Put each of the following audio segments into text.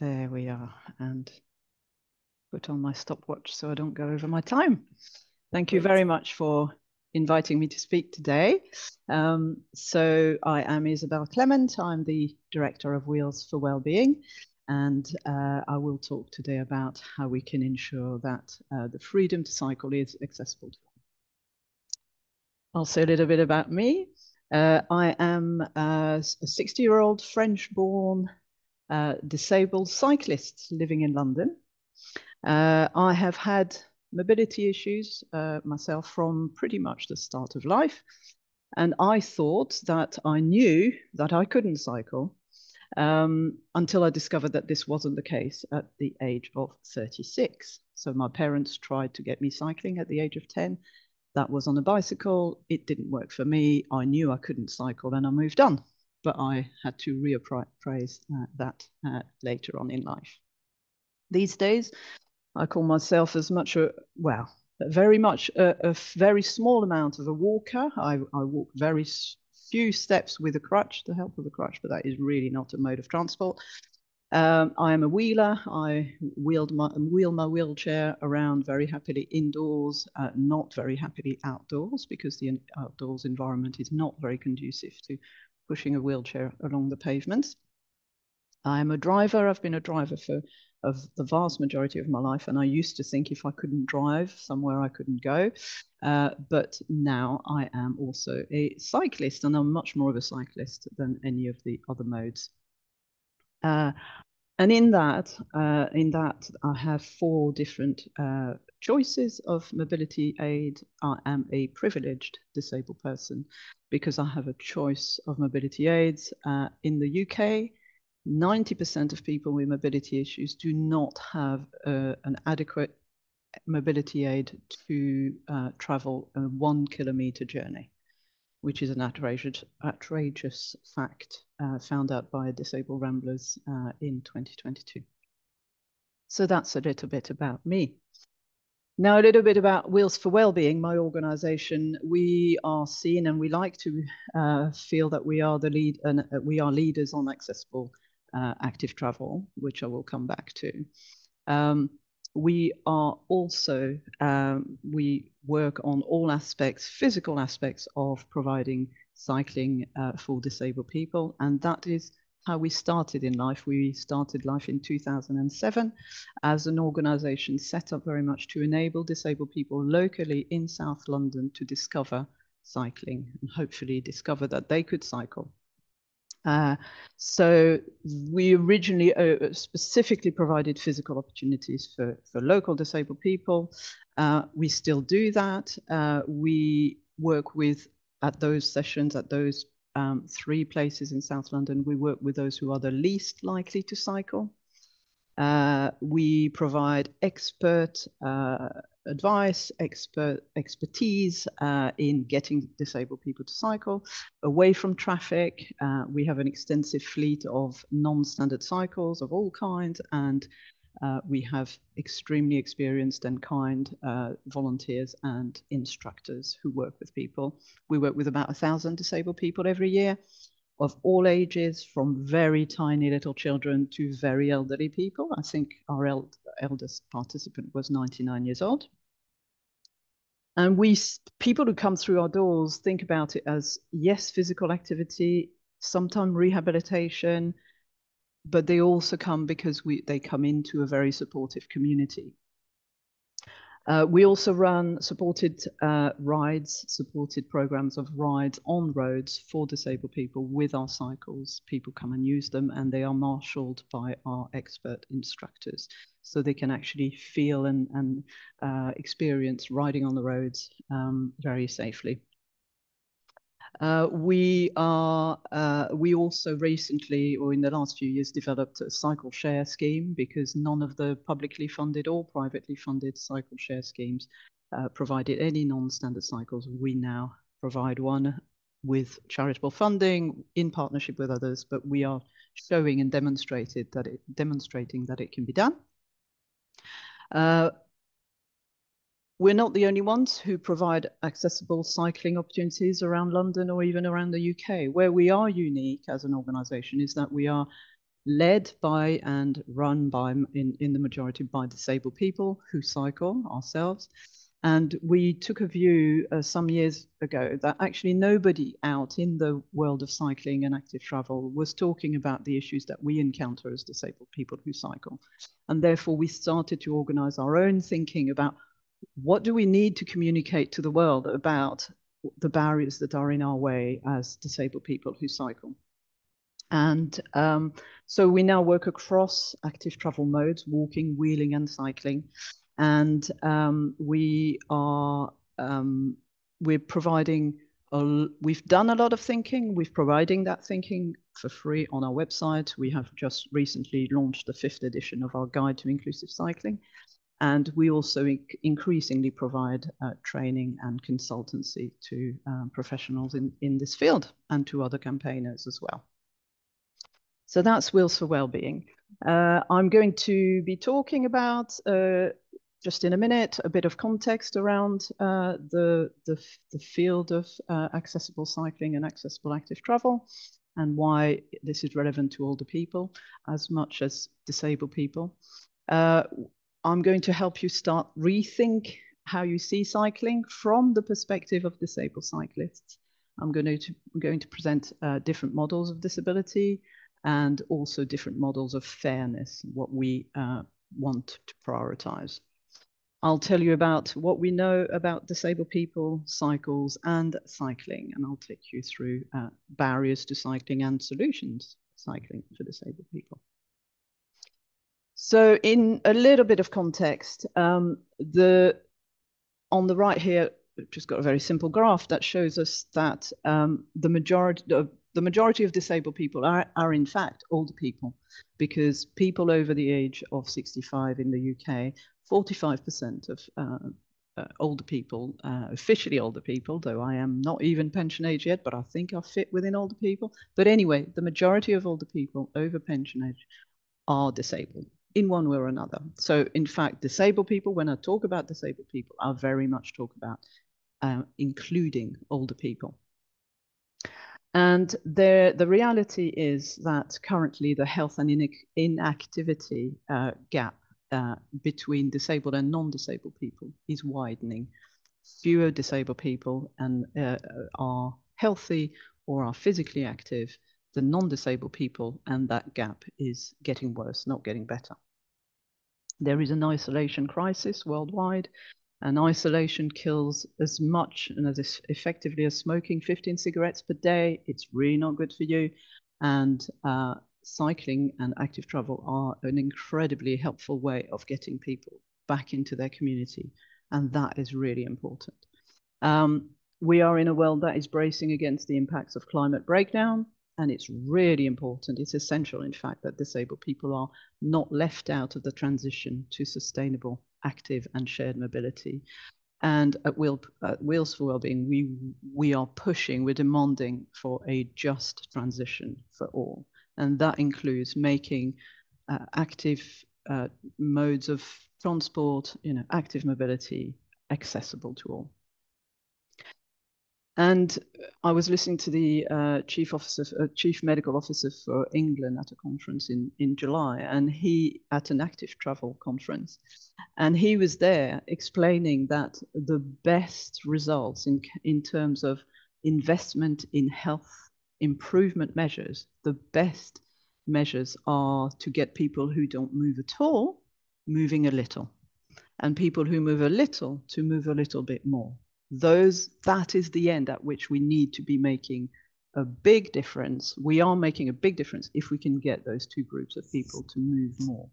There we are, and put on my stopwatch so I don't go over my time. Thank you very much for inviting me to speak today. So I am Isabelle Clement. I'm the Director of Wheels for Wellbeing, and I will talk today about how we can ensure that the freedom to cycle is accessible to all. I'll say a little bit about me. I am a 60-year-old French-born disabled cyclist living in London. I have had mobility issues myself from pretty much the start of life. And I thought that I knew that I couldn't cycle until I discovered that this wasn't the case at the age of 36. So my parents tried to get me cycling at the age of 10. That was on a bicycle. It didn't work for me. I knew I couldn't cycle and I moved on. But I had to reappraise that later on in life. These days, I call myself as much very much a very small amount of a walker. I walk very few steps with a crutch, the help of a crutch, but that is really not a mode of transport. I am a wheeler. I wheel my wheelchair around very happily indoors, not very happily outdoors, because the outdoors environment is not very conducive to pushing a wheelchair along the pavements. I'm a driver. I've been a driver of the vast majority of my life, and I used to think if I couldn't drive somewhere I couldn't go, but now I am also a cyclist, and I'm much more of a cyclist than any of the other modes. And in that I have 4 different choices of mobility aid. I am a privileged disabled person because I have a choice of mobility aids. In the UK, 90% of people with mobility issues do not have an adequate mobility aid to travel a 1 kilometer journey, which is an outrageous fact found out by Disabled Ramblers in 2022. So that's a little bit about me. Now, a little bit about Wheels for Wellbeing, my organization. We are seen and we like to feel that we are the lead and we are leaders on accessible active travel, which I will come back to. We are also, we work on all aspects, physical aspects of providing cycling for disabled people. And that is how we started in life. We started life in 2007 as an organization set up very much to enable disabled people locally in South London to discover cycling and hopefully discover that they could cycle. So we originally specifically provided physical opportunities for local disabled people. We still do that. We work with, at those sessions, at those 3 places in South London, we work with those who are the least likely to cycle. We provide expert advice, expertise in getting disabled people to cycle away from traffic. We have an extensive fleet of non-standard cycles of all kinds, and we have extremely experienced and kind volunteers and instructors who work with people. We work with about 1,000 disabled people every year, of all ages, from very tiny little children to very elderly people. I think our eldest participant was 99 years old. And people who come through our doors think about it as, yes, physical activity, sometimes rehabilitation, but they also come because they come into a very supportive community. We also run supported rides, supported programs of rides on roads for disabled people with our cycles. People come and use them, and they are marshaled by our expert instructors, so they can actually feel and experience riding on the roads very safely. We also recently, or in the last few years, developed a cycle share scheme, because none of the publicly funded or privately funded cycle share schemes provided any non-standard cycles. We now provide one with charitable funding in partnership with others, but we are showing and demonstrating that it can be done. We're not the only ones who provide accessible cycling opportunities around London or even around the UK. Where we are unique as an organisation is that we are led by and run by, in the majority, by disabled people who cycle ourselves. And we took a view some years ago that actually nobody out in the world of cycling and active travel was talking about the issues that we encounter as disabled people who cycle. And therefore, we started to organize our own thinking about what do we need to communicate to the world about the barriers that are in our way as disabled people who cycle. And so we now work across active travel modes, walking, wheeling, and cycling. And we're providing, we've done a lot of thinking. We're providing that thinking for free on our website. We have just recently launched the 5th edition of our Guide to Inclusive Cycling. And we also increasingly provide training and consultancy to professionals in this field and to other campaigners as well. So that's Wheels for Wellbeing. I'm going to be talking about, just in a minute, a bit of context around the field of accessible cycling and accessible active travel, and why this is relevant to older people as much as disabled people. I'm going to help you start rethink how you see cycling from the perspective of disabled cyclists. I'm going to present different models of disability, and also different models of fairness, what we want to prioritize. I'll tell you about what we know about disabled people, cycles, and cycling, and I'll take you through barriers to cycling and solutions to cycling for disabled people. So in a little bit of context, on the right here, we've just got a very simple graph that shows us that the majority of disabled people are in fact older people, because people over the age of 65 in the UK, 45% of older people, officially older people, though I am not even pension age yet, but I think I fit within older people. But anyway, the majority of older people over pension age are disabled in one way or another. So in fact, disabled people, when I talk about disabled people, I very much talk about including older people. And the reality is that currently the health and inactivity gap between disabled and non-disabled people is widening. Fewer disabled people are healthy or are physically active than non-disabled people, and that gap is getting worse, not getting better. There is an isolation crisis worldwide, and isolation kills as much and as effectively as smoking 15 cigarettes per day. It's really not good for you. And cycling and active travel are an incredibly helpful way of getting people back into their community. And that is really important. We are in a world that is bracing against the impacts of climate breakdown. And it's really important, it's essential, in fact, that disabled people are not left out of the transition to sustainable, active and shared mobility. And at Wheels for Wellbeing, we are pushing, we're demanding for a just transition for all. And that includes making active modes of transport, active mobility accessible to all. And I was listening to the chief medical officer for England at a conference in July, and he at an active travel conference, and he was there explaining that the best results in terms of investment in health improvement measures, the best measures are to get people who don't move at all moving a little, and people who move a little to move a little bit more. That is the end at which we need to be making a big difference. We are making a big difference if we can get those two groups of people to move more.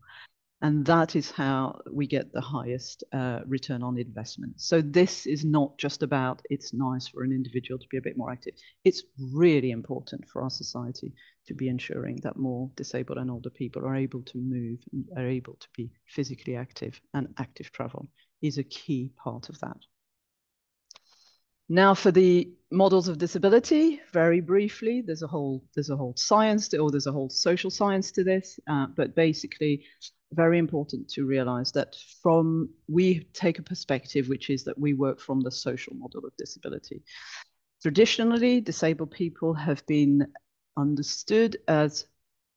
And that is how we get the highest return on investment. So this is not just about, it's nice for an individual to be a bit more active. It's really important for our society to be ensuring that more disabled and older people are able to move and are able to be physically active, and active travel is a key part of that. Now for the models of disability, very briefly, there's a whole science or there's a whole social science to this, but basically very important to realize that we take a perspective which is that we work from the social model of disability. Traditionally, disabled people have been understood as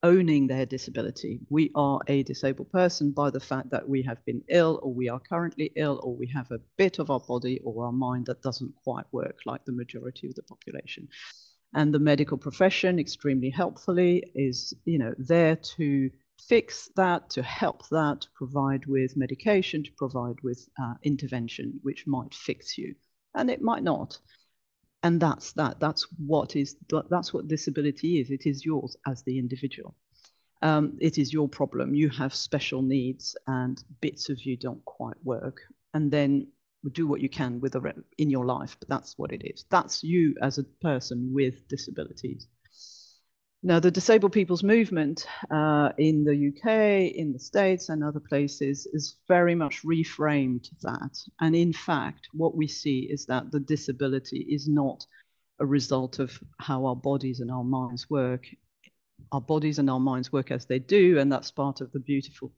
owning their disability. We are a disabled person by the fact that we have been ill, or we are currently ill, or we have a bit of our body or our mind that doesn't quite work like the majority of the population. And the medical profession, extremely helpfully, is, you know, there to fix that, to help that, to provide with medication, to provide with intervention, which might fix you, and it might not. And that's that. That's what disability is. It is yours as the individual. It is your problem. You have special needs, and bits of you don't quite work. And then do what you can with in your life. But that's what it is. That's you as a person with disabilities. Now, the disabled people's movement in the UK, in the States, and other places is very much reframed that. And in fact, what we see is that the disability is not a result of how our bodies and our minds work. Our bodies and our minds work as they do, and that's part of the beautiful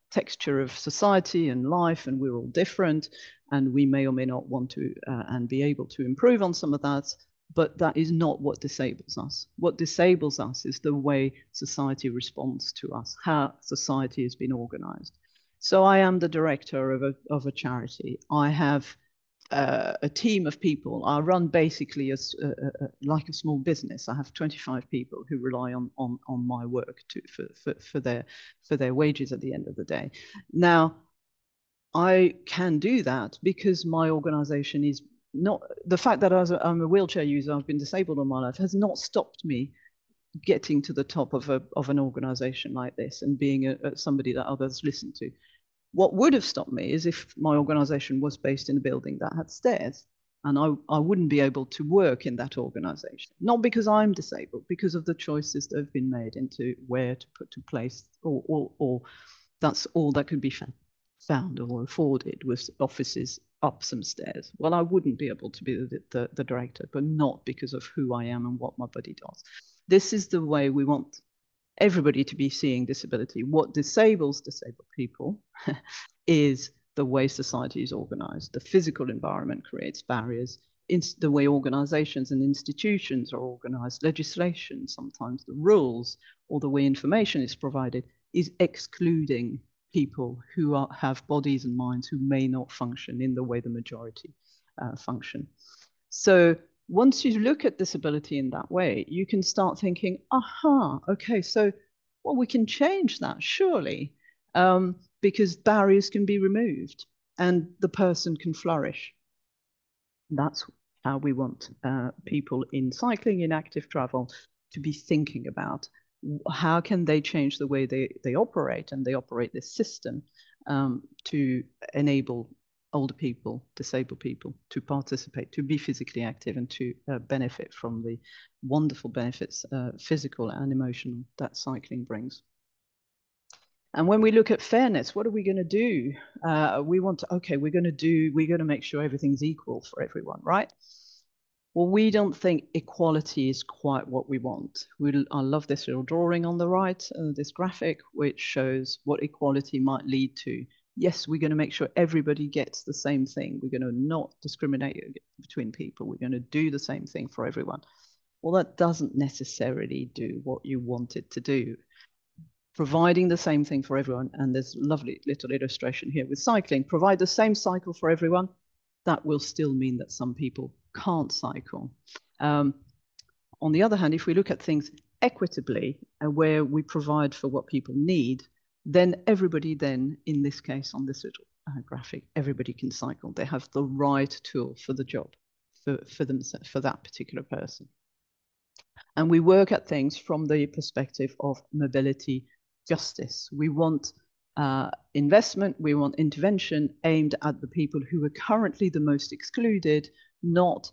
texture of society and life, and we're all different, and we may or may not want to and be able to improve on some of that. But that is not what disables us. What disables us is the way society responds to us, how society has been organized. So I am the director of a charity. I have a team of people. I run basically like a small business. I have 25 people who rely on my work for their wages at the end of the day. Now, I can do that because my organization is not, the fact that I'm a wheelchair user, I've been disabled all my life, has not stopped me getting to the top of an organization like this and being somebody that others listen to. What would have stopped me is if my organization was based in a building that had stairs, and I wouldn't be able to work in that organization. Not because I'm disabled, because of the choices that have been made into where to put to place, or that's all that could be found or afforded was offices up some stairs. Well, I wouldn't be able to be the director, but not because of who I am and what my body does. This is the way we want everybody to be seeing disability. What disables disabled people is the way society is organized. The physical environment creates barriers. It's the way organizations and institutions are organized, legislation, sometimes the rules, or the way information is provided is excluding people who have bodies and minds who may not function in the way the majority function. So once you look at disability in that way, you can start thinking, aha, okay, so well, we can change that, surely, because barriers can be removed and the person can flourish. That's how we want people in cycling, in active travel, to be thinking about how can they change the way they operate, and they operate this system to enable older people, disabled people, to participate, to be physically active, and to benefit from the wonderful benefits, physical and emotional, that cycling brings. And when we look at fairness, what are we going to do? We want to, okay, we're going to make sure everything's equal for everyone, right? Well, we don't think equality is quite what we want. I love this little drawing on the right, this graphic, which shows what equality might lead to. Yes, we're going to make sure everybody gets the same thing. We're going to not discriminate between people. We're going to do the same thing for everyone. Well, that doesn't necessarily do what you want it to do. Providing the same thing for everyone, and there's a lovely little illustration here with cycling, provide the same cycle for everyone, that will still mean that some people can't cycle. On the other hand, if we look at things equitably, where we provide for what people need, then everybody then, in this case, on this little graphic, everybody can cycle. They have the right tool for the job, for that particular person. And we work at things from the perspective of mobility justice. We want investment, we want intervention aimed at the people who are currently the most excluded, not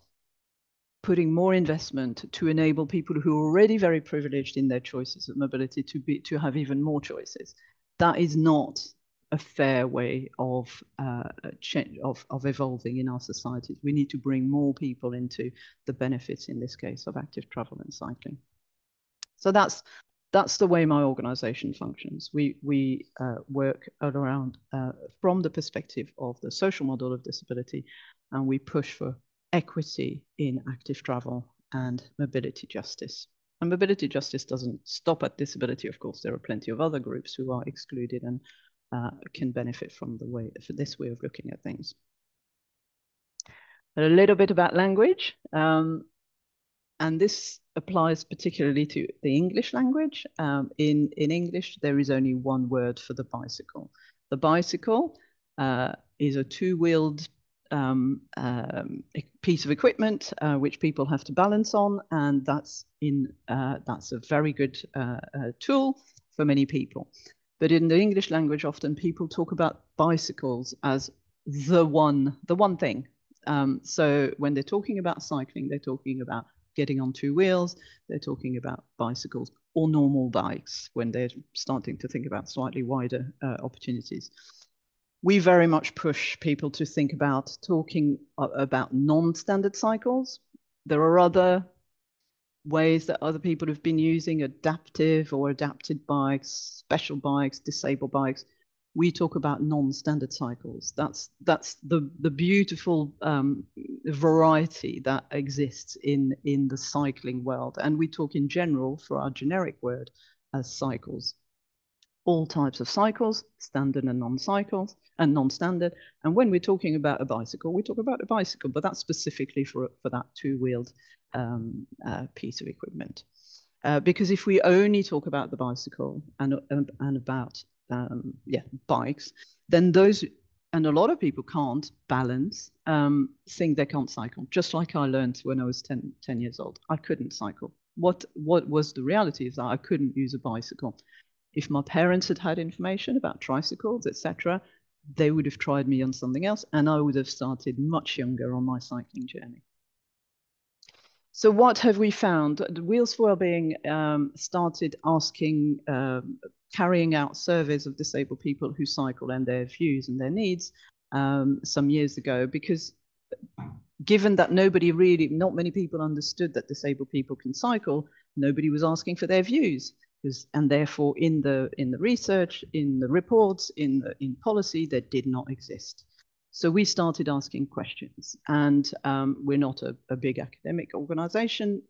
putting more investment to enable people who are already very privileged in their choices of mobility to have even more choices. That is not a fair way of evolving in our societies. We need to bring more people into the benefits, in this case, of active travel and cycling. So that's the way my organization functions. We work around from the perspective of the social model of disability, and we push for equity in active travel and mobility justice. And mobility justice doesn't stop at disability, of course. There are plenty of other groups who are excluded and can benefit from this way of looking at things. A little bit about language. And this applies particularly to the English language. In English, there is only one word for the bicycle. The bicycle is a two-wheeled piece of equipment which people have to balance on, and that's a very good tool for many people. But in the English language, often people talk about bicycles as the one thing. So when they're talking about cycling, they're talking about getting on two wheels, they're talking about bicycles or normal bikes when they're starting to think about slightly wider opportunities. We very much push people to think about talking about non-standard cycles. There are other ways that other people have been using adaptive or adapted bikes, special bikes, disabled bikes. We talk about non-standard cycles. That's the beautiful variety that exists in the cycling world. And we talk in general for our generic word as cycles. All types of cycles, standard and non-cycles, and non-standard. And when we're talking about a bicycle, we talk about a bicycle, but that's specifically for that two-wheeled piece of equipment. Because if we only talk about the bicycle and about bikes, then those, and a lot of people can't balance, think they can't cycle. Just like I learned when I was 10 years old, I couldn't cycle. What was the reality is that I couldn't use a bicycle. If my parents had had information about tricycles, etc., they would have tried me on something else, and I would have started much younger on my cycling journey. So what have we found? The Wheels for Wellbeing started asking, carrying out surveys of disabled people who cycle and their views and their needs some years ago, because given that not many people understood that disabled people can cycle, nobody was asking for their views. And therefore, in the research, in the reports, in policy, they did not exist. So we started asking questions, and we're not a big academic organization,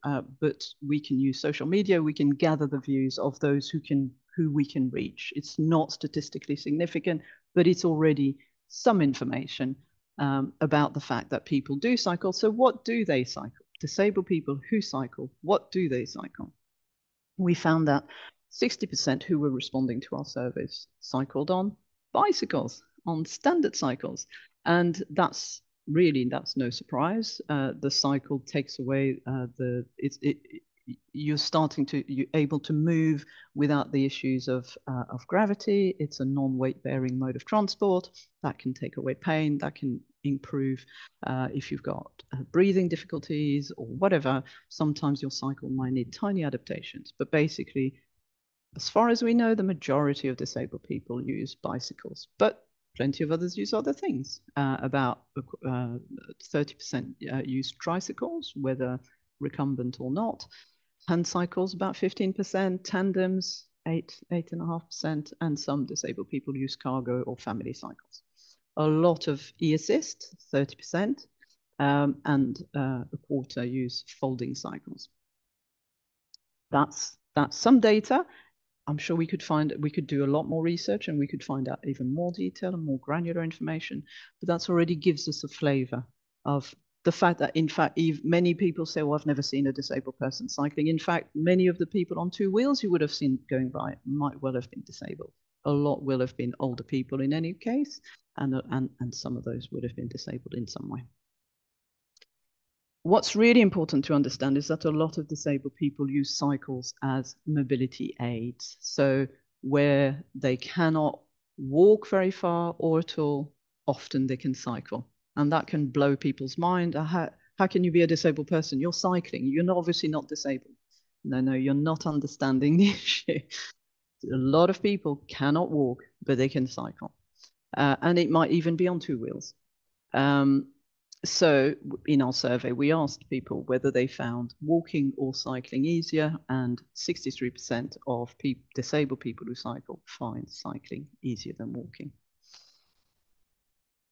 but we can use social media. We can gather the views of those who we can reach. It's not statistically significant, but it's already some information about the fact that people do cycle. So what do they cycle? Disabled people who cycle, what do they cycle? We found that 60% who were responding to our surveys cycled on bicycles, on standard cycles. And that's no surprise. The cycle takes away you're able to move without the issues of gravity. It's a non-weight bearing mode of transport that can take away pain, that can improve if you've got breathing difficulties or whatever. Sometimes your cycle might need tiny adaptations, but basically, as far as we know, the majority of disabled people use bicycles, but plenty of others use other things. About 30% use tricycles, whether recumbent or not. Hand cycles, about 15%, tandems, 8.5%, and some disabled people use cargo or family cycles. A lot of e-assist, 30%, and a quarter use folding cycles. That's some data. I'm sure we could do a lot more research, and we could find out even more detail and more granular information, but that's already gives us a flavor of the fact that, in fact, many people say, well, I've never seen a disabled person cycling. In fact, many of the people on two wheels you would have seen going by might well have been disabled. A lot will have been older people in any case, and some of those would have been disabled in some way. What's really important to understand is that a lot of disabled people use cycles as mobility aids. So where they cannot walk very far or at all, often they can cycle. And that can blow people's mind. How can you be a disabled person? You're cycling. You're obviously not disabled. No, you're not understanding the issue. A lot of people cannot walk, but they can cycle. And it might even be on two wheels. So in our survey, we asked people whether they found walking or cycling easier, and 63% of disabled people who cycle find cycling easier than walking.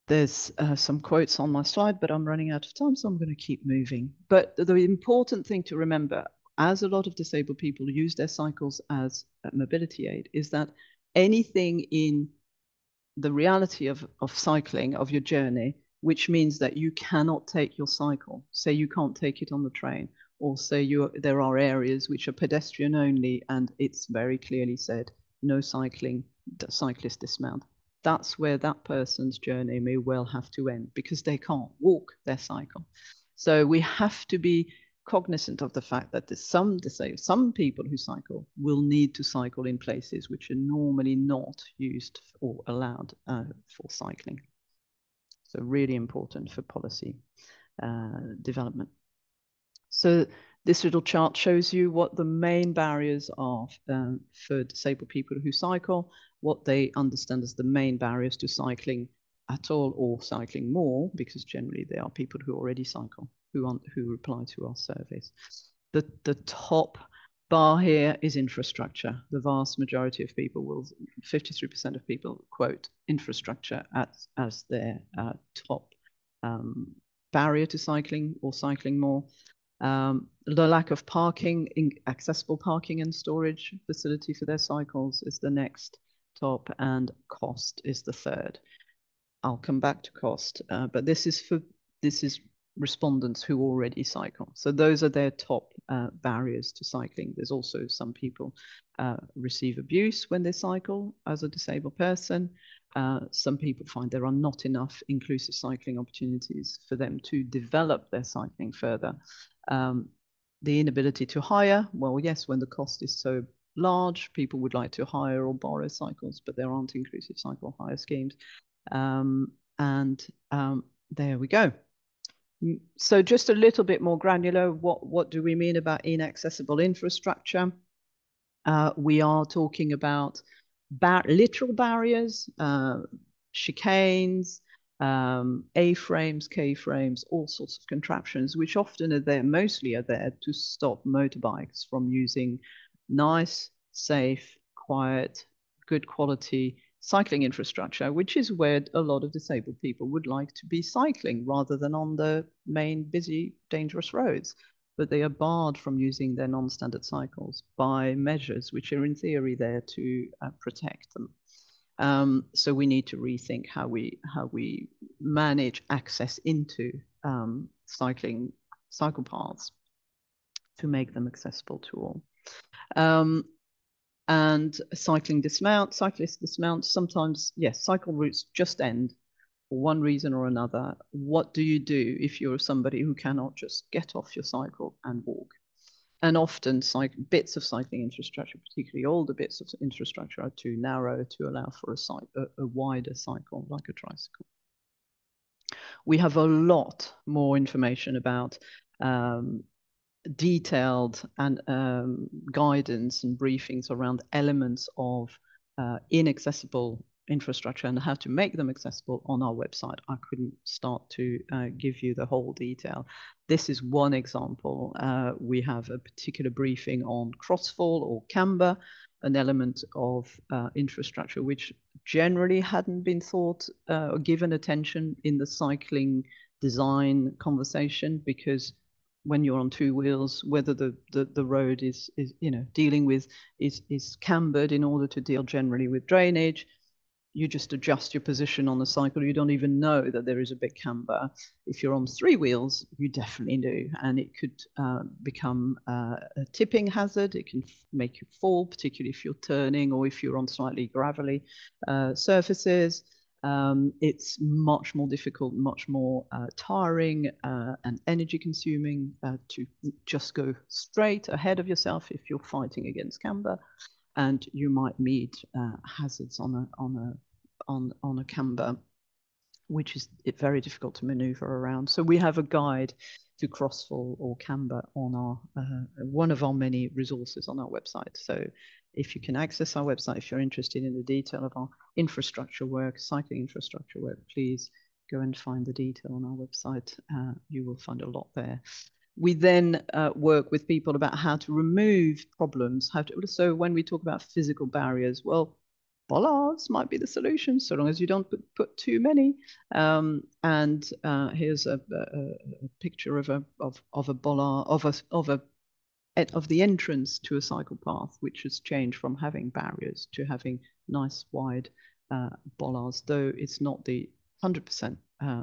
There's some quotes on my slide, but I'm running out of time, so I'm going to keep moving. But the important thing to remember as a lot of disabled people use their cycles as a mobility aid, is that anything in the reality of cycling, of your journey, which means that you cannot take your cycle. Say you can't take it on the train, or say there are areas which are pedestrian only, and it's very clearly said, no cycling, cyclist dismount. That's where that person's journey may well have to end, because they can't walk their cycle. So we have to be cognizant of the fact that there's some people who cycle will need to cycle in places which are normally not used or allowed for cycling. So really important for policy development. So this little chart shows you what the main barriers are for disabled people who cycle, what they understand as the main barriers to cycling at all or cycling more, because generally there are people who already cycle who reply to our surveys. The top bar here is infrastructure. The vast majority of people 53% of people quote infrastructure as their top barrier to cycling or cycling more. The lack of parking, accessible parking and storage facility for their cycles is the next top, and cost is the third. I'll come back to cost, but this is respondents who already cycle. So those are their top barriers to cycling. There's also some people receive abuse when they cycle as a disabled person. Some people find there are not enough inclusive cycling opportunities for them to develop their cycling further. The inability to hire, well, yes, when the cost is so large, people would like to hire or borrow cycles, but there aren't inclusive cycle hire schemes. There we go. So just a little bit more granular, what do we mean about inaccessible infrastructure? We are talking about literal barriers, chicanes, A-frames, K-frames, all sorts of contraptions, which often are there, mostly are there to stop motorbikes from using nice, safe, quiet, good quality cycling infrastructure, which is where a lot of disabled people would like to be cycling rather than on the main busy, dangerous roads. But they are barred from using their non-standard cycles by measures which are in theory there to protect them. So we need to rethink how we manage access into cycle paths to make them accessible to all. And cycling dismount, cyclists dismount. Sometimes, yes, cycle routes just end for one reason or another. What do you do if you're somebody who cannot just get off your cycle and walk? And often bits of cycling infrastructure, particularly older bits of infrastructure, are too narrow to allow for a wider cycle like a tricycle. We have a lot more information about detailed and guidance and briefings around elements of inaccessible infrastructure and how to make them accessible on our website. I couldn't start to give you the whole detail. This is one example. We have a particular briefing on crossfall or camber, an element of infrastructure which generally hadn't been thought or given attention in the cycling design conversation, because when you're on two wheels, whether the road is dealing with is cambered in order to deal generally with drainage, you just adjust your position on the cycle. You don't even know that there is a big camber. If you're on three wheels, you definitely do, and it could become a tipping hazard. It can make you fall, particularly if you're turning or if you're on slightly gravelly surfaces. It's much more difficult, much more tiring and energy consuming to just go straight ahead of yourself if you're fighting against camber, and you might meet hazards on a camber, which is very difficult to maneuver around. So we have a guide to crossfall or camber on our one of our many resources on our website. So if you can access our website, if you're interested in the detail of our infrastructure work, cycling infrastructure work, please go and find the detail on our website. You will find a lot there. We then work with people about how to remove problems. So when we talk about physical barriers, well, bollards might be the solution, so long as you don't put too many. Here's a picture of a bollard, of a of the entrance to a cycle path, which has changed from having barriers to having nice wide bollards, though it's not the 100%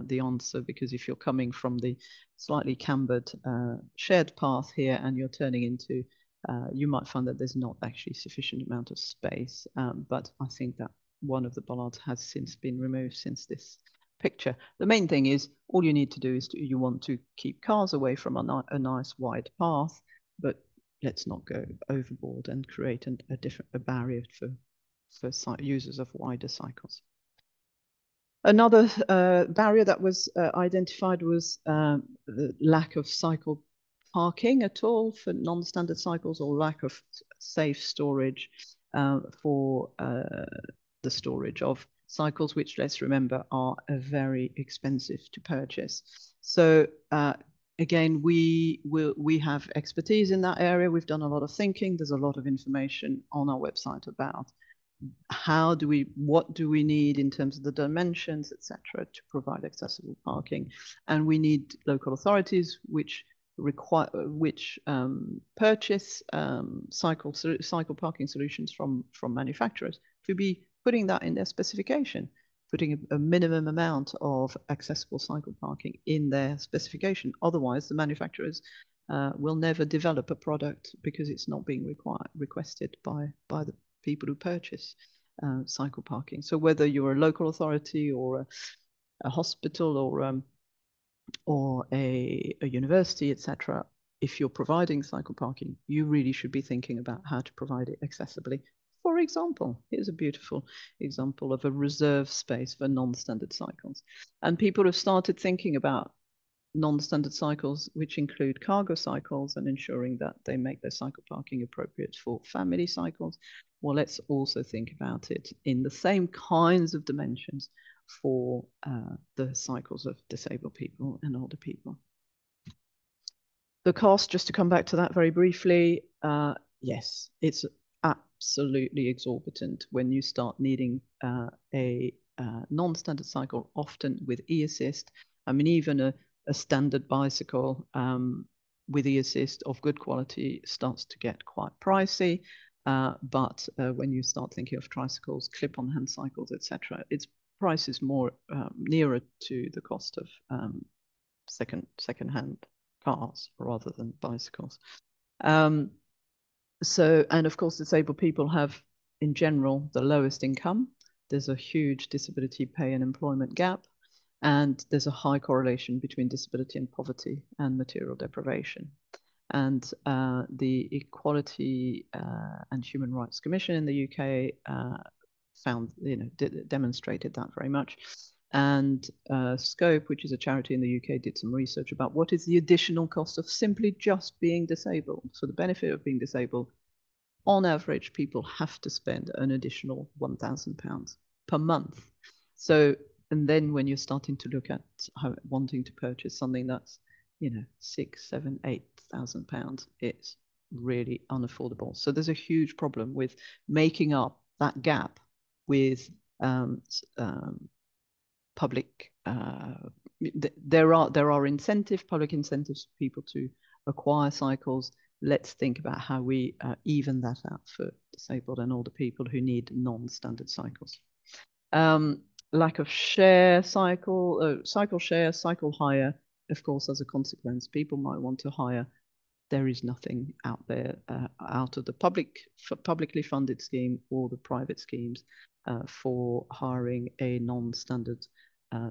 the answer, because if you're coming from the slightly cambered shared path here and you're turning into, you might find that there's not actually sufficient amount of space, but I think that one of the bollards has since been removed since this picture. The main thing is all you need to do is you want to keep cars away from a nice wide path, but let's not go overboard and create a barrier for users of wider cycles. Another barrier that was identified was the lack of cycle parking at all for non-standard cycles, or lack of safe storage for the storage of cycles, which, let's remember, are very expensive to purchase. So again, we have expertise in that area. We've done a lot of thinking. There's a lot of information on our website about what do we need in terms of the dimensions, etc., to provide accessible parking. And we need local authorities which purchase cycle parking solutions from manufacturers to be putting that in their specification, putting a minimum amount of accessible cycle parking in their specification. Otherwise, the manufacturers will never develop a product, because it's not being requested by the people who purchase cycle parking. So whether you're a local authority or a hospital or a university, etc., if you're providing cycle parking, you really should be thinking about how to provide it accessibly. For example, here's a beautiful example of a reserve space for non-standard cycles. And people have started thinking about non-standard cycles, which include cargo cycles, and ensuring that they make their cycle parking appropriate for family cycles. Well, let's also think about it in the same kinds of dimensions for the cycles of disabled people and older people. The cost, just to come back to that very briefly, yes, it's absolutely exorbitant when you start needing a non-standard cycle, often with e-assist. I mean, even a standard bicycle with e-assist of good quality starts to get quite pricey. But when you start thinking of tricycles, clip-on hand cycles, etc., its price is more nearer to the cost of second-hand cars rather than bicycles. So, and of course, disabled people have, in general, the lowest income. There's a huge disability pay and employment gap, and there's a high correlation between disability and poverty and material deprivation. And the Equality and Human Rights Commission in the UK found, demonstrated that very much. And Scope, which is a charity in the UK, did some research about what is the additional cost of simply just being disabled. For the benefit of being disabled, on average, people have to spend an additional £1,000 per month. So, and then when you're starting to look at wanting to purchase something that's, £6,000, £7,000, £8,000, it's really unaffordable. So there's a huge problem with making up that gap with public. There are public incentives for people to acquire cycles. Let's think about how we even that out for disabled and older people who need non-standard cycles. Lack of cycle share, cycle hire, of course, as a consequence. People might want to hire. There is nothing out there out of the publicly funded scheme or the private schemes for hiring a non-standard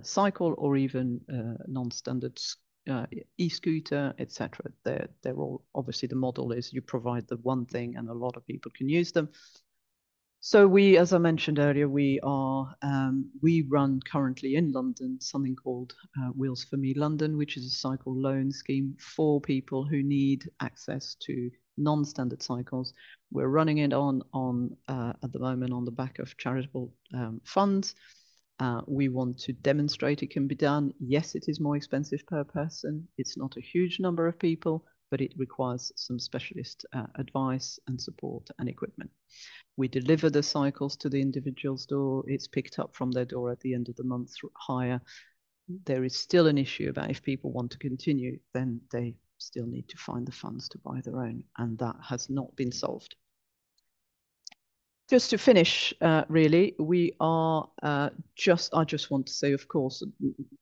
cycle, or even non-standard e-scooter, etc. They're all, obviously the model is you provide the one thing and a lot of people can use them. So we, as I mentioned earlier, we run currently in London something called Wheels for Me London, which is a cycle loan scheme for people who need access to non-standard cycles. We're running it on at the moment on the back of charitable funds. We want to demonstrate it can be done. Yes, it is more expensive per person. It's not a huge number of people, but it requires some specialist advice and support and equipment. We deliver the cycles to the individual's door. It's picked up from their door at the end of the month through hire. There is still an issue about if people want to continue, then they still need to find the funds to buy their own, and that has not been solved. Just to finish, really, we are I just want to say, of course,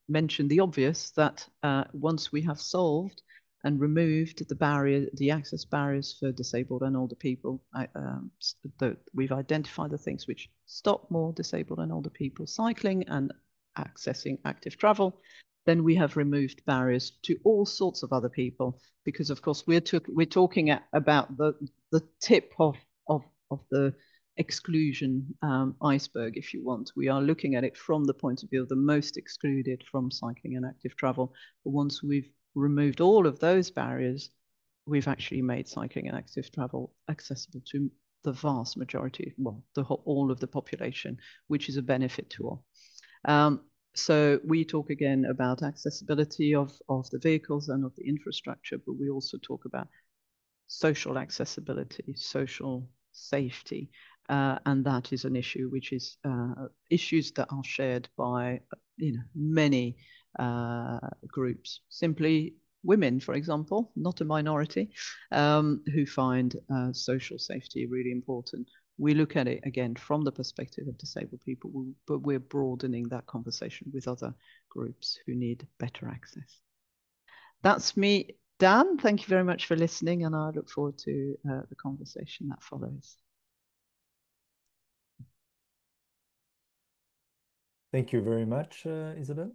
mention the obvious, that once we have solved and removed the access barriers for disabled and older people, we've identified the things which stop more disabled and older people cycling and accessing active travel, then we have removed barriers to all sorts of other people, because of course we're talking about the tip of the exclusion iceberg, if you want. We are looking at it from the point of view of the most excluded from cycling and active travel. But once we've removed all of those barriers, we've actually made cycling and active travel accessible to the vast majority, well, all of the population, which is a benefit to all. So we talk again about accessibility of the vehicles and of the infrastructure, but we also talk about social accessibility, social safety, and that is an issue which is issues that are shared by many groups. Simply women, for example, not a minority, who find social safety really important. We look at it again from the perspective of disabled people, but we're broadening that conversation with other groups who need better access. That's me, Dan. Thank you very much for listening, and I look forward to the conversation that follows. Thank you very much, Isabelle.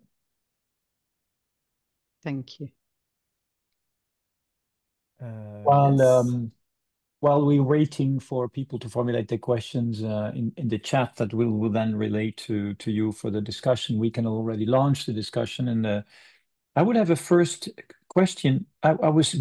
Thank you. While we're waiting for people to formulate their questions in the chat that will then relate to you for the discussion, we can already launch the discussion. And I would have a first question. I was